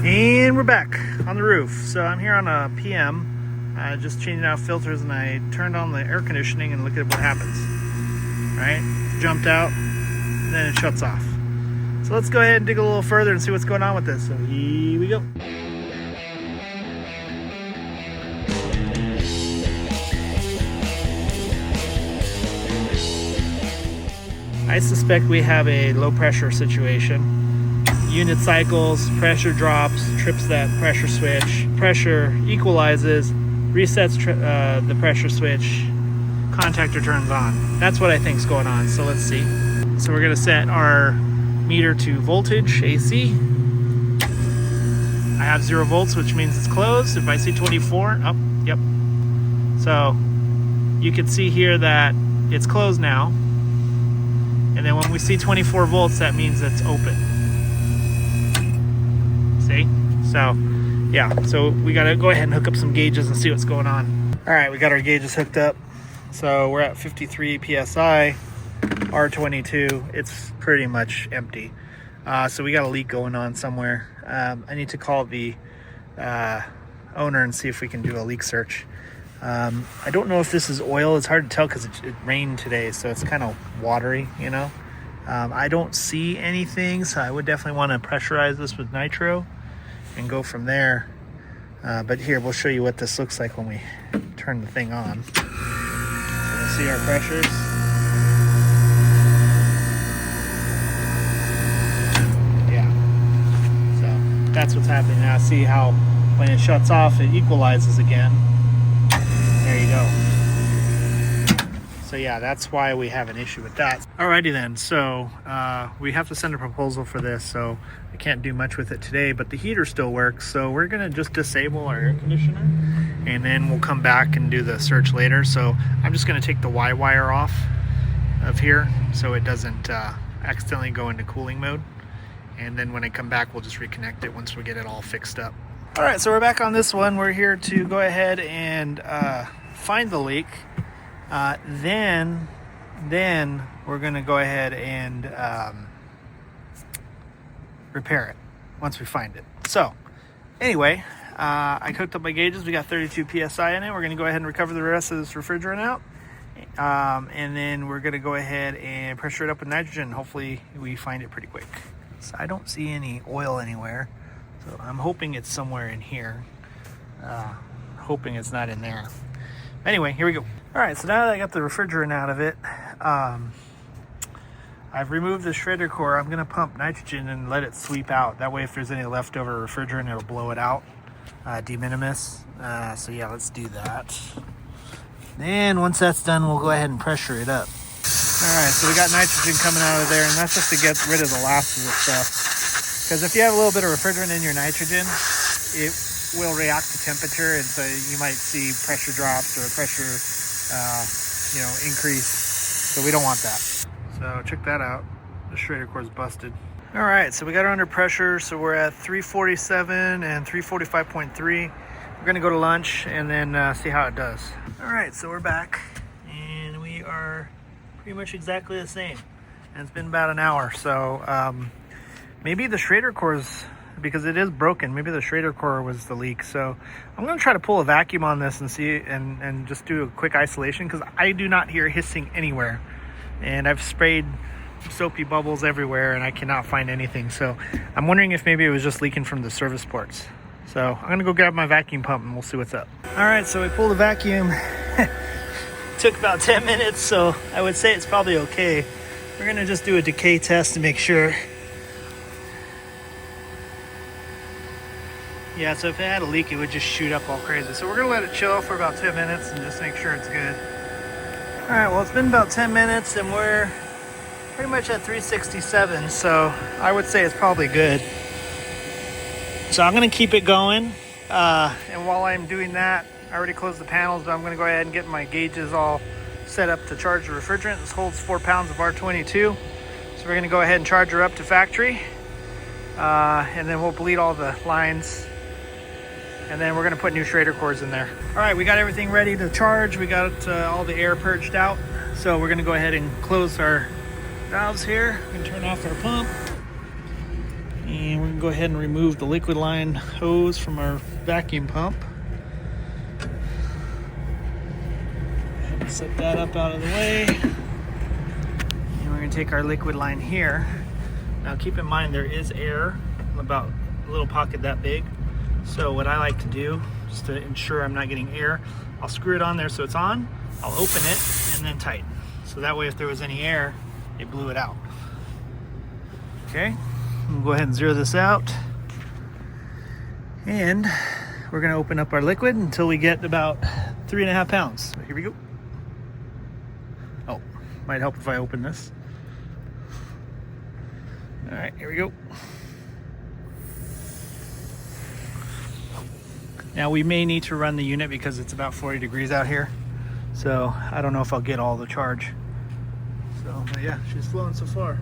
And we're back on the roof. So I'm here on a PM, just changing out filters, and I turned on the air conditioning and look at what happens. Right? Jumped out, and then it shuts off. So let's go ahead and dig a little further and see what's going on with this. So here we go. I suspect we have a low pressure situation. Unit cycles, pressure drops, trips that pressure switch, pressure equalizes, resets the pressure switch, contactor turns on. That's what I think is going on. So let's see. So we're gonna set our meter to voltage, AC. I have 0 volts, which means it's closed. If I see 24, yep. So you can see here that it's closed now. And then when we see 24 volts, that means it's open. See? So, yeah. So we got to go ahead and hook up some gauges and see what's going on. All right, we got our gauges hooked up. So we're at 53 PSI, R22. It's pretty much empty. So we got a leak going on somewhere. I need to call the owner and see if we can do a leak search. I don't know if this is oil. It's hard to tell because it rained today, so it's kind of watery, you know. I don't see anything, so I would definitely want to pressurize this with nitro and go from there. But here, we'll show you what this looks like when we turn the thing on. So we'll see our pressures. Yeah. So that's what's happening now. See how when it shuts off, it equalizes again. There you go. So yeah, that's why we have an issue with that. Alrighty then, so we have to send a proposal for this, so I can't do much with it today, but the heater still works, so we're gonna just disable our air conditioner, and then we'll come back and do the search later. So I'm just gonna take the Y wire off of here so it doesn't accidentally go into cooling mode, and then when I come back, we'll just reconnect it once we get it all fixed up. All right, so we're back on this one. We're here to go ahead and find the leak. Then we're gonna go ahead and repair it once we find it. So anyway, I cooked up my gauges. We got 32 PSI in it. We're gonna go ahead and recover the rest of this refrigerant out. And then we're gonna go ahead and pressure it up with nitrogen. Hopefully we find it pretty quick. So I don't see any oil anywhere. So I'm hoping it's somewhere in here. Hoping it's not in there. Anyway, here we go. All right, so now that I got the refrigerant out of it, I've removed the Schrader core. I'm gonna pump nitrogen and let it sweep out. That way if there's any leftover refrigerant, it'll blow it out, de minimis. So yeah, let's do that. Then once that's done, we'll go ahead and pressure it up. All right, so we got nitrogen coming out of there, and that's just to get rid of the last of the stuff. Because if you have a little bit of refrigerant in your nitrogen, it will react to temperature, and so you might see pressure drops or pressure, increase. So we don't want that. So check that out. The Schrader core is busted. All right, so we got her under pressure. So we're at 347 and 345.3. We're gonna go to lunch and then see how it does. All right, so we're back, and we are pretty much exactly the same. And it's been about an hour, so maybe the Schrader core's, because it is broken, maybe the Schrader core was the leak. So I'm going to try to pull a vacuum on this and see, and just do a quick isolation, because I do not hear hissing anywhere. And I've sprayed soapy bubbles everywhere and I cannot find anything. So I'm wondering if maybe it was just leaking from the service ports. So I'm going to go grab my vacuum pump and we'll see what's up. All right, so we pulled the vacuum. Took about 10 minutes, so I would say it's probably okay. We're going to just do a decay test to make sure. Yeah, so if it had a leak, it would just shoot up all crazy. So we're gonna let it chill for about 10 minutes and just make sure it's good. All right, well, it's been about 10 minutes and we're pretty much at 367. So I would say it's probably good. So I'm gonna keep it going. And while I'm doing that, I already closed the panels, but I'm gonna go ahead and get my gauges all set up to charge the refrigerant. This holds 4 pounds of R22. So we're gonna go ahead and charge her up to factory. And then we'll bleed all the lines. And then we're gonna put new Schrader cores in there. All right, we got everything ready to charge. We got all the air purged out. So we're gonna go ahead and close our valves here. We can turn off our pump. And we're gonna go ahead and remove the liquid line hose from our vacuum pump. Set that up out of the way. And we're gonna take our liquid line here. Now keep in mind there is air, about a little pocket that big. So what I like to do, just to ensure I'm not getting air, I'll screw it on there so it's on, I'll open it and then tighten. So that way if there was any air, it blew it out. Okay, we'll go ahead and zero this out. And we're gonna open up our liquid until we get about 3.5 pounds. So here we go. Oh, might help if I open this. All right, here we go. Now we may need to run the unit because it's about 40 degrees out here. So I don't know if I'll get all the charge. So, but yeah, she's flowing so far.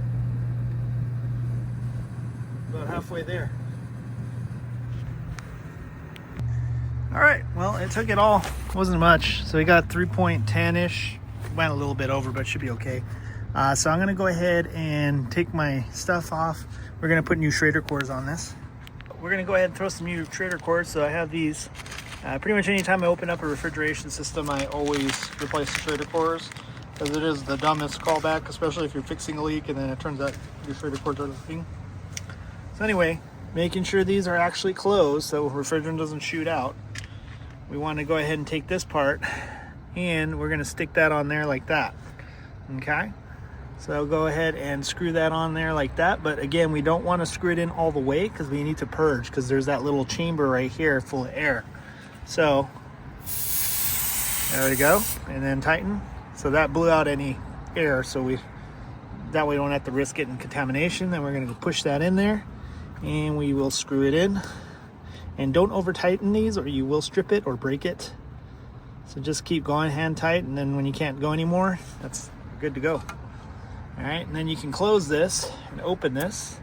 About halfway there. All right, well, it took it all. It wasn't much. So we got 3.10-ish. Went a little bit over, but should be okay. So I'm gonna go ahead and take my stuff off. We're gonna put new Schrader cores on this. We're gonna go ahead and throw some new Schrader cores. So I have these. Pretty much anytime I open up a refrigeration system, I always replace the Schrader cores, because it is the dumbest callback, especially if you're fixing a leak and then it turns out your Schrader cores are leaking. So anyway, making sure these are actually closed so refrigerant doesn't shoot out. We want to go ahead and take this part and we're going to stick that on there like that. Okay, so go ahead and screw that on there like that, but again, we don't want to screw it in all the way because we need to purge, because there's that little chamber right here full of air. So there we go, and then tighten. So that blew out any air, so that way we don't have to risk getting contamination. Then we're going to push that in there and we will screw it in. And don't over tighten these or you will strip it or break it. So just keep going hand tight, and then when you can't go anymore, that's good to go. All right, and then you can close this and open this.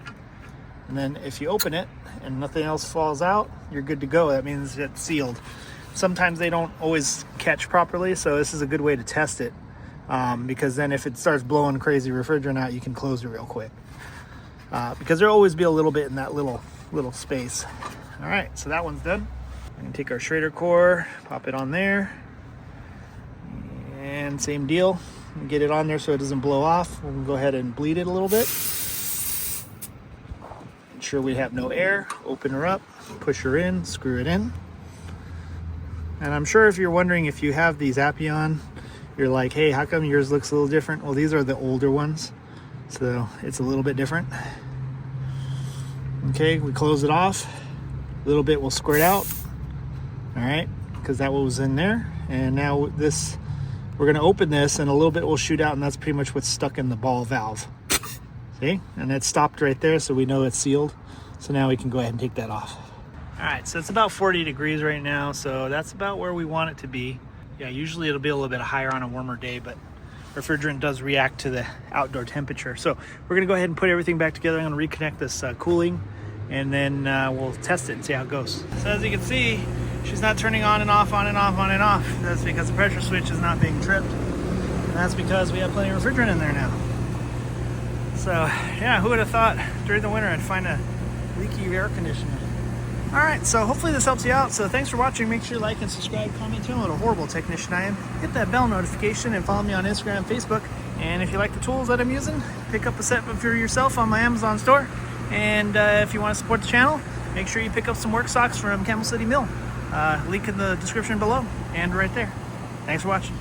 And then if you open it and nothing else falls out, you're good to go. That means it's sealed. Sometimes they don't always catch properly, so this is a good way to test it. Because then if it starts blowing crazy refrigerant out, you can close it real quick. Because there'll always be a little bit in that little space. All right, so that one's done. I'm gonna take our Schrader core, pop it on there. And same deal, get it on there so it doesn't blow off. We'll go ahead and bleed it a little bit. Ensure we have no air. Open her up, push her in, screw it in. And I'm sure if you're wondering if you have these Appion, you're like, hey, how come yours looks a little different? Well, these are the older ones, so it's a little bit different. Okay, we close it off. A little bit will squirt out. All right, because that was in there. And now this, we're gonna open this and a little bit will shoot out, and that's pretty much what's stuck in the ball valve. See, and it stopped right there, so we know it's sealed. So now we can go ahead and take that off. All right, so it's about 40 degrees right now, so that's about where we want it to be. Yeah, usually it'll be a little bit higher on a warmer day, but refrigerant does react to the outdoor temperature. So we're gonna go ahead and put everything back together. I'm gonna reconnect this cooling, and then we'll test it and see how it goes. So as you can see, she's not turning on and off, on and off, on and off. That's because the pressure switch is not being tripped. And that's because we have plenty of refrigerant in there now. So yeah, who would have thought during the winter I'd find a leaky air conditioner? All right, so hopefully this helps you out. So thanks for watching. Make sure you like and subscribe, comment, tell me what a horrible technician I am. Hit that bell notification and follow me on Instagram and Facebook. And if you like the tools that I'm using, pick up a set for yourself on my Amazon store. And if you want to support the channel, make sure you pick up some work socks from Camel City Mill. Link in the description below and right there. Thanks for watching.